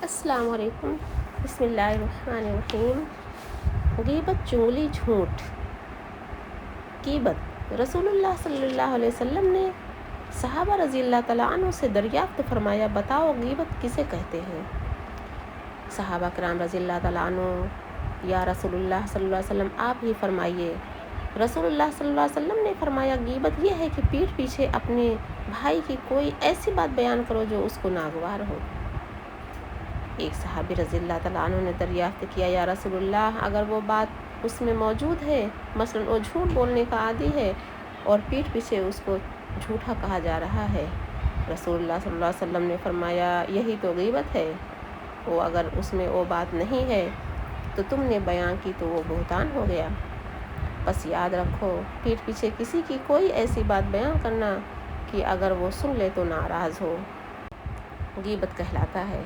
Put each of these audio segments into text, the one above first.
السلام علیکم۔ بسم اللہ الرحمن الرحیم۔ غیبت، چغلی، جھوٹ۔ غیبت، رسول اللہ صلی اللہ علیہ وسلم نے صحابہ رضی اللہ تعالیٰ عنہ سے دریافت فرمایا، بتاؤ غیبت کسے کہتے ہیں؟ صحابہ کرام رضی اللہ تعالیٰ عنہ، یا رسول اللہ صلی اللہ علیہ وسلم آپ ہی فرمائیے۔ رسول اللہ صلی اللہ علیہ وسلم نے فرمایا، غیبت یہ ہے کہ پیٹھ پیچھے اپنے بھائی کی کوئی ایسی بات بیان کرو جو اس کو ناگوار ہو۔ ایک صحابی رضی اللہ تعالیٰ عنہ نے دریافت کیا، یا رسول اللہ اگر وہ بات اس میں موجود ہے، مثلا وہ جھوٹ بولنے کا عادی ہے اور پیٹھ پیچھے اس کو جھوٹا کہا جا رہا ہے، رسول اللہ صلی اللہ علیہ وسلم نے فرمایا یہی تو غیبت ہے۔ وہ اگر اس میں وہ بات نہیں ہے تو تم نے بیان کی تو وہ بہتان ہو گیا۔ بس یاد رکھو، پیٹھ پیچھے کسی کی کوئی ایسی بات بیان کرنا کہ اگر وہ سن لے تو ناراض ہو، غیبت کہلاتا ہے۔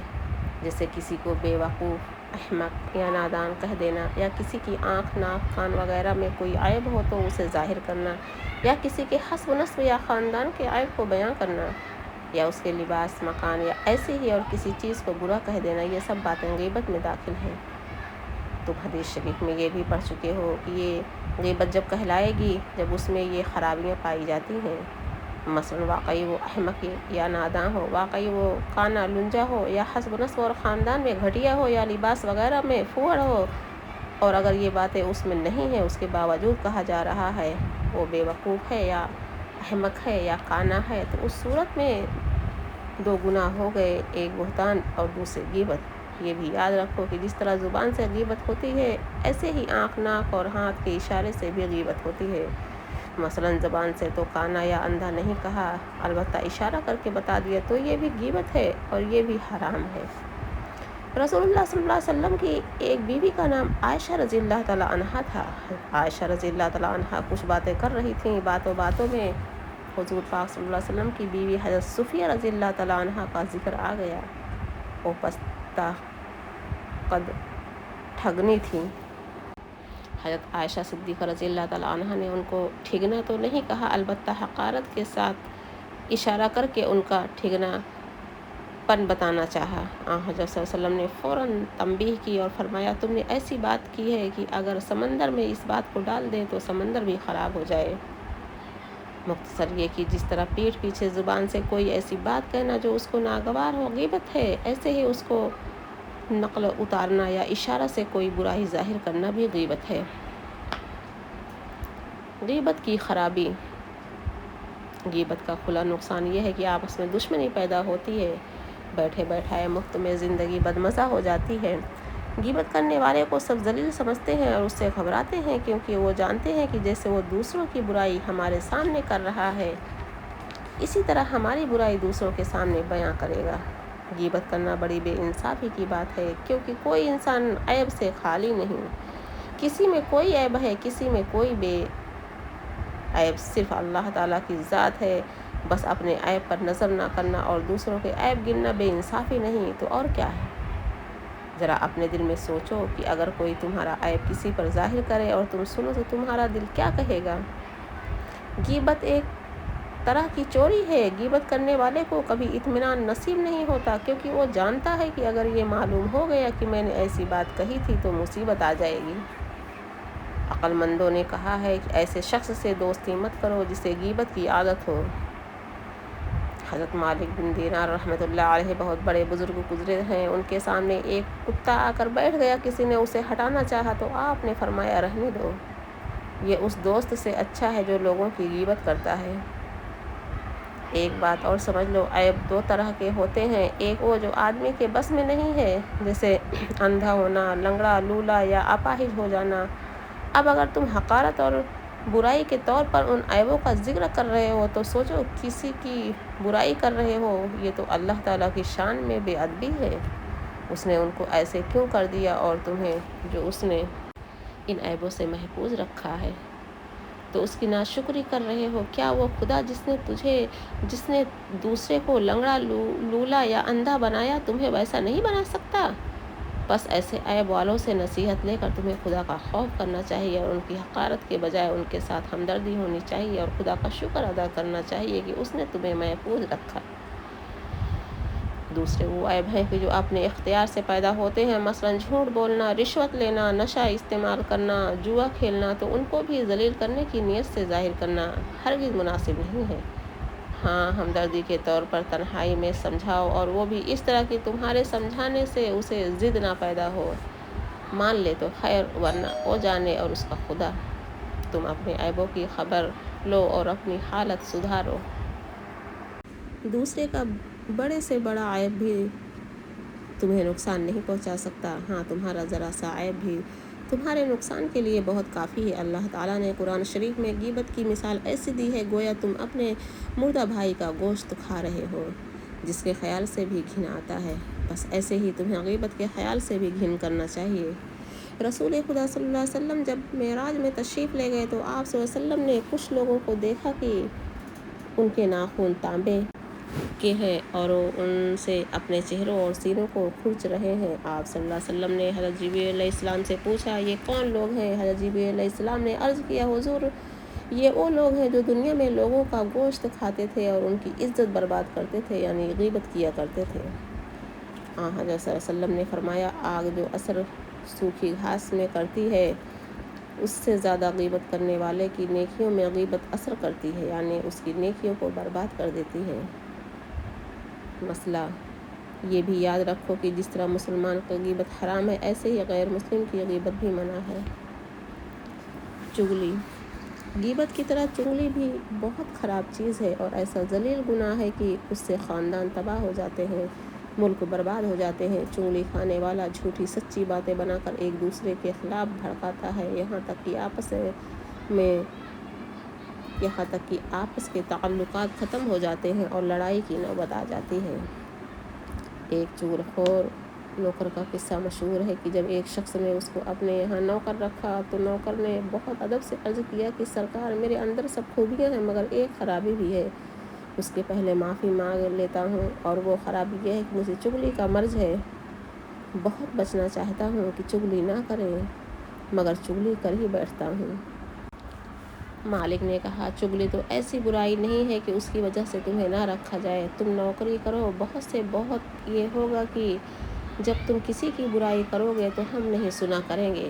جیسے کسی کو بے وقوف، احمق یا نادان کہہ دینا، یا کسی کی آنکھ، ناک، کان وغیرہ میں کوئی عیب ہو تو اسے ظاہر کرنا، یا کسی کے حسب و نسب یا خاندان کے عیب کو بیان کرنا، یا اس کے لباس، مکان یا ایسے ہی اور کسی چیز کو برا کہہ دینا، یہ سب باتیں غیبت میں داخل ہیں۔ تم حدیث شریف میں یہ بھی پڑھ چکے ہو کہ یہ غیبت جب کہلائے گی جب اس میں یہ خرابیاں پائی جاتی ہیں، مثلا واقعی وہ احمق یا ناداں ہو، واقعی وہ کانا لنجا ہو، یا حسب نسب اور خاندان میں گھٹیا ہو، یا لباس وغیرہ میں پھوڑ ہو، اور اگر یہ باتیں اس میں نہیں ہیں اس کے باوجود کہا جا رہا ہے وہ بے وقوف ہے یا احمق ہے یا کانا ہے، تو اس صورت میں دو گناہ ہو گئے، ایک بہتان اور دوسرے غیبت۔ یہ بھی یاد رکھو کہ جس طرح زبان سے غیبت ہوتی ہے، ایسے ہی آنکھ، ناک اور ہاتھ کے اشارے سے بھی غیبت ہوتی ہے۔ مثلا زبان سے تو کانا یا اندھا نہیں کہا، البتہ اشارہ کر کے بتا دیا تو یہ بھی غیبت ہے اور یہ بھی حرام ہے۔ رسول اللہ صلی اللہ علیہ وسلم کی ایک بیوی کا نام عائشہ رضی اللہ تعالیٰ عنہا تھا۔ عائشہ رضی اللہ تعالیٰ عنہا کچھ باتیں کر رہی تھیں، باتوں باتوں میں حضور پاک صلی اللہ علیہ وسلم کی بیوی حضرت صفیہ رضی اللہ تعالیٰ عنہا کا ذکر آ گیا۔ وہ پستہ قد ٹھگنی تھیں۔ حضرت عائشہ صدیقہ رضی اللہ تعالیٰ عنہ نے ان کو ٹھگنا تو نہیں کہا، البتہ حقارت کے ساتھ اشارہ کر کے ان کا ٹھگنا پن بتانا چاہا۔ حضرت صلی اللہ علیہ وسلم نے فوراً تنبیہ کی اور فرمایا، تم نے ایسی بات کی ہے کہ اگر سمندر میں اس بات کو ڈال دیں تو سمندر بھی خراب ہو جائے۔ مختصر یہ کہ جس طرح پیٹھ پیچھے زبان سے کوئی ایسی بات کہنا جو اس کو ناگوار ہو غیبت ہے، ایسے ہی اس کو نقل اتارنا یا اشارہ سے کوئی برائی ظاہر کرنا بھی غیبت ہے۔ غیبت کی خرابی، غیبت کا کھلا نقصان یہ ہے کہ آپس میں دشمنی پیدا ہوتی ہے، بیٹھے بیٹھائے مفت میں زندگی بدمزہ ہو جاتی ہے۔ غیبت کرنے والے کو سب ذلیل سمجھتے ہیں اور اس سے گھبراتے ہیں، کیونکہ وہ جانتے ہیں کہ جیسے وہ دوسروں کی برائی ہمارے سامنے کر رہا ہے، اسی طرح ہماری برائی دوسروں کے سامنے بیان کرے گا۔ غیبت کرنا بڑی بے انصافی کی بات ہے، کیونکہ کوئی انسان عیب سے خالی نہیں۔ کسی میں کوئی عیب ہے، کسی میں کوئی بے عیب صرف اللہ تعالیٰ کی ذات ہے۔ بس اپنے عیب پر نظر نہ کرنا اور دوسروں کے عیب گننا بے انصافی نہیں تو اور کیا ہے؟ ذرا اپنے دل میں سوچو کہ اگر کوئی تمہارا عیب کسی پر ظاہر کرے اور تم سنو تو تمہارا دل کیا کہے گا؟ غیبت ایک طرح کی چوری ہے۔ غیبت کرنے والے کو کبھی اطمینان نصیب نہیں ہوتا، کیونکہ وہ جانتا ہے کہ اگر یہ معلوم ہو گیا کہ میں نے ایسی بات کہی تھی تو مصیبت آ جائے گی۔ عقل مندوں نے کہا ہے کہ ایسے شخص سے دوستی مت کرو جسے غیبت کی عادت ہو۔ حضرت مالک بن دینار رحمۃ اللہ علیہ بہت بڑے بزرگ گزرے ہیں، ان کے سامنے ایک کتا آ کر بیٹھ گیا، کسی نے اسے ہٹانا چاہا تو آپ نے فرمایا رہنے دو، یہ اس دوست سے اچھا ہے جو لوگوں کی غیبت کرتا ہے۔ ایک بات اور سمجھ لو، عیب دو طرح کے ہوتے ہیں، ایک وہ جو آدمی کے بس میں نہیں ہے، جیسے اندھا ہونا، لنگڑا، لولا یا اپاہج ہو جانا۔ اب اگر تم حقارت اور برائی کے طور پر ان عیبوں کا ذکر کر رہے ہو تو سوچو، کسی کی برائی کر رہے ہو، یہ تو اللہ تعالیٰ کی شان میں بے ادبی ہے۔ اس نے ان کو ایسے کیوں کر دیا اور تمہیں جو اس نے ان عیبوں سے محفوظ رکھا ہے تو اس کی ناشکری کر رہے ہو؟ کیا وہ خدا جس نے دوسرے کو لنگڑا، لولا یا اندھا بنایا تمہیں ویسا نہیں بنا سکتا؟ بس ایسے عیب والوں سے نصیحت لے کر تمہیں خدا کا خوف کرنا چاہیے اور ان کی حقارت کے بجائے ان کے ساتھ ہمدردی ہونی چاہیے اور خدا کا شکر ادا کرنا چاہیے کہ اس نے تمہیں محفوظ رکھا۔ دوسرے وہ عیب ہیں کہ جو اپنے اختیار سے پیدا ہوتے ہیں، مثلاً جھوٹ بولنا، رشوت لینا، نشہ استعمال کرنا، جوا کھیلنا، تو ان کو بھی ذلیل کرنے کی نیت سے ظاہر کرنا ہرگز مناسب نہیں ہے۔ ہاں، ہمدردی کے طور پر تنہائی میں سمجھاؤ، اور وہ بھی اس طرح کہ تمہارے سمجھانے سے اسے ضد نہ پیدا ہو۔ مان لے تو خیر، ورنہ وہ جانے اور اس کا خدا۔ تم اپنے عیبوں کی خبر لو اور اپنی حالت سدھارو۔ دوسرے کا بڑے سے بڑا عیب بھی تمہیں نقصان نہیں پہنچا سکتا۔ ہاں، تمہارا ذرا سا عیب بھی تمہارے نقصان کے لیے بہت کافی ہے۔ اللہ تعالیٰ نے قرآن شریف میں غیبت کی مثال ایسی دی ہے، گویا تم اپنے مردہ بھائی کا گوشت کھا رہے ہو، جس کے خیال سے بھی گھن آتا ہے۔ بس ایسے ہی تمہیں غیبت کے خیال سے بھی گھن کرنا چاہیے۔ رسول خدا صلی اللہ علیہ وسلم جب معراج میں تشریف لے گئے تو آپ صلی اللہ علیہ وسلم نے کچھ لوگوں کو دیکھا کہ ان کے ناخن تانبے کے ہیں اور وہ ان سے اپنے چہروں اور سینوں کو کھرچ رہے ہیں۔ آپ صلی اللہ علیہ وسلم نے حضرت جبریل علیہ السلام سے پوچھا، یہ کون لوگ ہیں؟ حضرت جبریل علیہ السلام نے عرض کیا، حضور، یہ وہ لوگ ہیں جو دنیا میں لوگوں کا گوشت کھاتے تھے اور ان کی عزت برباد کرتے تھے، یعنی غیبت کیا کرتے تھے۔ حضرت صلی اللہ علیہ وسلم نے فرمایا، آگ جو اثر سوکھی گھاس میں کرتی ہے، اس سے زیادہ غیبت کرنے والے کی نیکیوں میں غیبت اثر کرتی ہے، یعنی اس کی نیکیوں کو برباد کر دیتی ہے۔ مسئلہ یہ بھی یاد رکھو کہ جس طرح مسلمان کی غیبت حرام ہے، ایسے ہی غیر مسلم کی غیبت بھی منع ہے۔ چغلی، غیبت کی طرح چغلی بھی بہت خراب چیز ہے اور ایسا ذلیل گناہ ہے کہ اس سے خاندان تباہ ہو جاتے ہیں، ملک برباد ہو جاتے ہیں۔ چغلی کھانے والا جھوٹی سچی باتیں بنا کر ایک دوسرے کے خلاف بھڑکاتا ہے، یہاں تک کہ آپس کے تعلقات ختم ہو جاتے ہیں اور لڑائی کی نوبت آ جاتی ہے۔ ایک چغل خور نوکر کا قصہ مشہور ہے کہ جب ایک شخص نے اس کو اپنے یہاں نوکر رکھا تو نوکر نے بہت ادب سے عرض کیا کہ سرکار، میرے اندر سب خوبیاں ہیں مگر ایک خرابی بھی ہے، اس کے پہلے معافی مانگ لیتا ہوں، اور وہ خرابی یہ ہے کہ مجھے چغلی کا مرض ہے۔ بہت بچنا چاہتا ہوں کہ چغلی نہ کریں، مگر چغلی کر ہی بیٹھتا ہوں۔ مالک نے کہا، چغلی تو ایسی برائی نہیں ہے کہ اس کی وجہ سے تمہیں نہ رکھا جائے، تم نوکری کرو، بہت یہ ہوگا کہ جب تم کسی کی برائی کرو گے تو ہم نہیں سنا کریں گے۔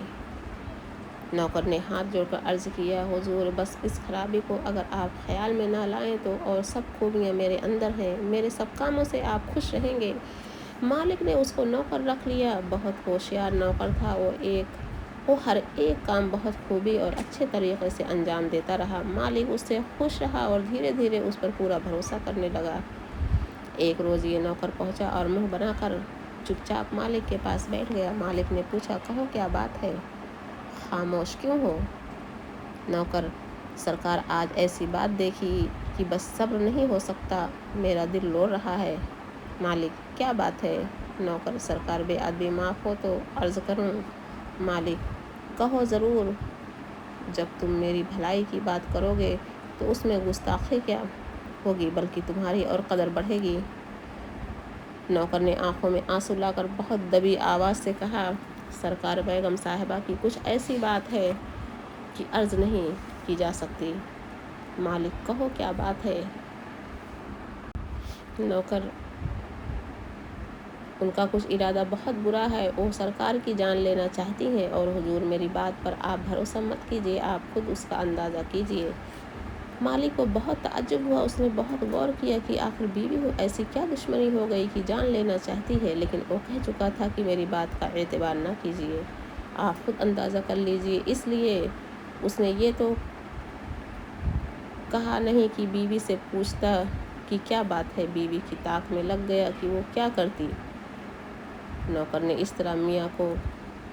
نوکر نے ہاتھ جوڑ کر عرض کیا، حضور، بس اس خرابی کو اگر آپ خیال میں نہ لائیں تو اور سب خوبیاں میرے اندر ہیں، میرے سب کاموں سے آپ خوش رہیں گے۔ مالک نے اس کو نوکر رکھ لیا، بہت ہوشیار نوکر تھا، وہ ہر ایک کام بہت خوبی اور اچھے طریقے سے انجام دیتا رہا۔ مالک اس سے خوش رہا اور دھیرے دھیرے اس پر پورا بھروسہ کرنے لگا۔ ایک روز یہ نوکر پہنچا اور منہ بنا کر چپ چاپ مالک کے پاس بیٹھ گیا۔ مالک نے پوچھا، کہو کیا بات ہے، خاموش کیوں ہو؟ نوکر، سرکار، آج ایسی بات دیکھی کہ بس صبر نہیں ہو سکتا، میرا دل رو رہا ہے۔ مالک، کیا بات ہے؟ نوکر، سرکار، بے ادبی معاف ہو تو عرض کروں۔ مالک، کہو ضرور، جب تم میری بھلائی کی بات کرو گے تو اس میں گستاخی کیا ہوگی بلکہ تمہاری اور قدر بڑھے گی۔ نوکر نے آنکھوں میں آنسو لا کر بہت دبی آواز سے کہا، سرکار، بیگم صاحبہ کی کچھ ایسی بات ہے کہ عرض نہیں کی جا سکتی۔ مالک، کہو کیا بات ہے؟ نوکر، ان کا کچھ ارادہ بہت برا ہے، وہ سرکار کی جان لینا چاہتی ہیں، اور حضور میری بات پر آپ بھروسہ مت کیجیے، آپ خود اس کا اندازہ کیجیے۔ مالک کو بہت تعجب ہوا، اس نے بہت غور کیا کہ آخر بیوی کو ایسی کیا دشمنی ہو گئی کہ جان لینا چاہتی ہے، لیکن وہ کہہ چکا تھا کہ میری بات کا اعتبار نہ کیجیے، آپ خود اندازہ کر لیجیے۔ اس لیے اس نے یہ تو کہا نہیں کہ بیوی سے پوچھتا کہ کیا بات ہے، بیوی کی طاق میں لگ گیا کہ وہ کیا کرتی۔ نوکر نے اس طرح میاں کو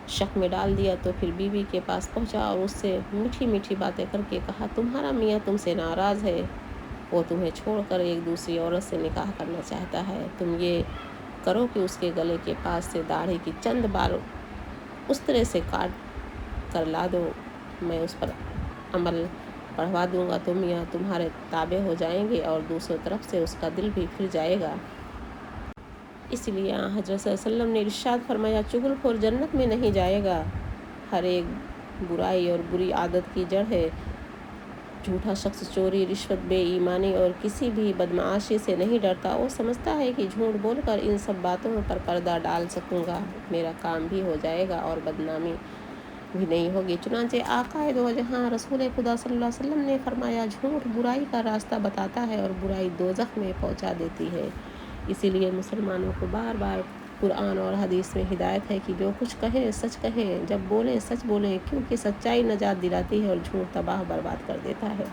شک میں ڈال دیا تو پھر بیوی کے پاس پہنچا اور اس سے میٹھی میٹھی باتیں کر کے کہا، تمہارا میاں تم سے ناراض ہے، وہ تمہیں چھوڑ کر ایک دوسری عورت سے نکاح کرنا چاہتا ہے، تم یہ کرو کہ اس کے گلے کے پاس سے داڑھی کی چند بال اس طرح سے کاٹ کر لا دو، میں اس پر عمل پڑھوا دوں گا تو میاں تمہارے تابع ہو جائیں گے اور دوسروں طرف سے اس کا دل بھی پھر جائے گا۔ اس لیے حضرت صلی اللہ علیہ وسلم نے ارشاد فرمایا، چغل خور جنت میں نہیں جائے گا۔ ہر ایک برائی اور بری عادت کی جڑ ہے جھوٹا شخص چوری، رشوت، بے ایمانی اور کسی بھی بدمعاشی سے نہیں ڈرتا۔ وہ سمجھتا ہے کہ جھوٹ بول کر ان سب باتوں پر پردہ ڈال سکوں گا، میرا کام بھی ہو جائے گا اور بدنامی بھی نہیں ہوگی۔ چنانچہ آقائے دو جہاں رسول خدا صلی اللہ علیہ وسلم نے فرمایا، جھوٹ برائی کا راستہ بتاتا ہے اور برائی دوزخ میں پہنچا دیتی ہے۔ اسی لیے مسلمانوں کو بار بار قرآن اور حدیث میں ہدایت ہے کہ جو کچھ کہیں سچ کہیں، جب بولیں سچ بولیں، کیونکہ سچائی نجات دلاتی ہے اور جھوٹ تباہ برباد کر دیتا ہے۔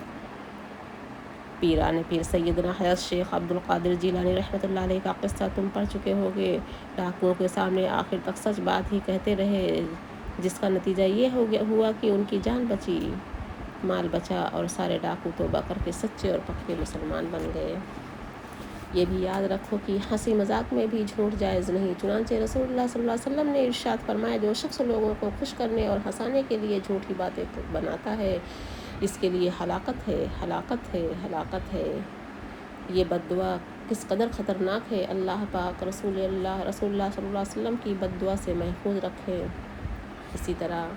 پیران پیر سیدنا حضرت شیخ عبد القادر جیلانی رحمۃ اللہ علیہ کا قصہ تم پڑھ چکے ہوگے۔ ڈاکوؤں کے سامنے آخر تک سچ بات ہی کہتے رہے، جس کا نتیجہ یہ ہوا کہ ان کی جان بچی، مال بچا اور سارے ڈاکو توبہ کر کے سچے اور پکے مسلمان بن گئے۔ یہ بھی یاد رکھو کہ ہنسی مذاق میں بھی جھوٹ جائز نہیں۔ چنانچہ رسول اللہ صلی اللہ علیہ وسلم نے ارشاد فرمایا، جو شخص لوگوں کو خوش کرنے اور ہنسانے کے لیے جھوٹی باتیں بناتا ہے، اس کے لیے ہلاکت ہے، ہلاکت ہے، ہلاکت ہے۔ یہ بد دعا کس قدر خطرناک ہے، اللہ پاک رسول اللہ صلی اللہ علیہ وسلم کی بد دعا سے محفوظ رکھے۔ اسی طرح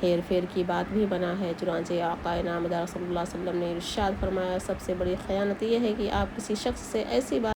ہیر پھیر کی بات بھی بنا ہے۔ چنانچہ آقائے نامدار صلی اللہ علیہ وسلم نے ارشاد فرمایا، سب سے بڑی خیانت یہ ہے کہ آپ کسی شخص سے ایسی بات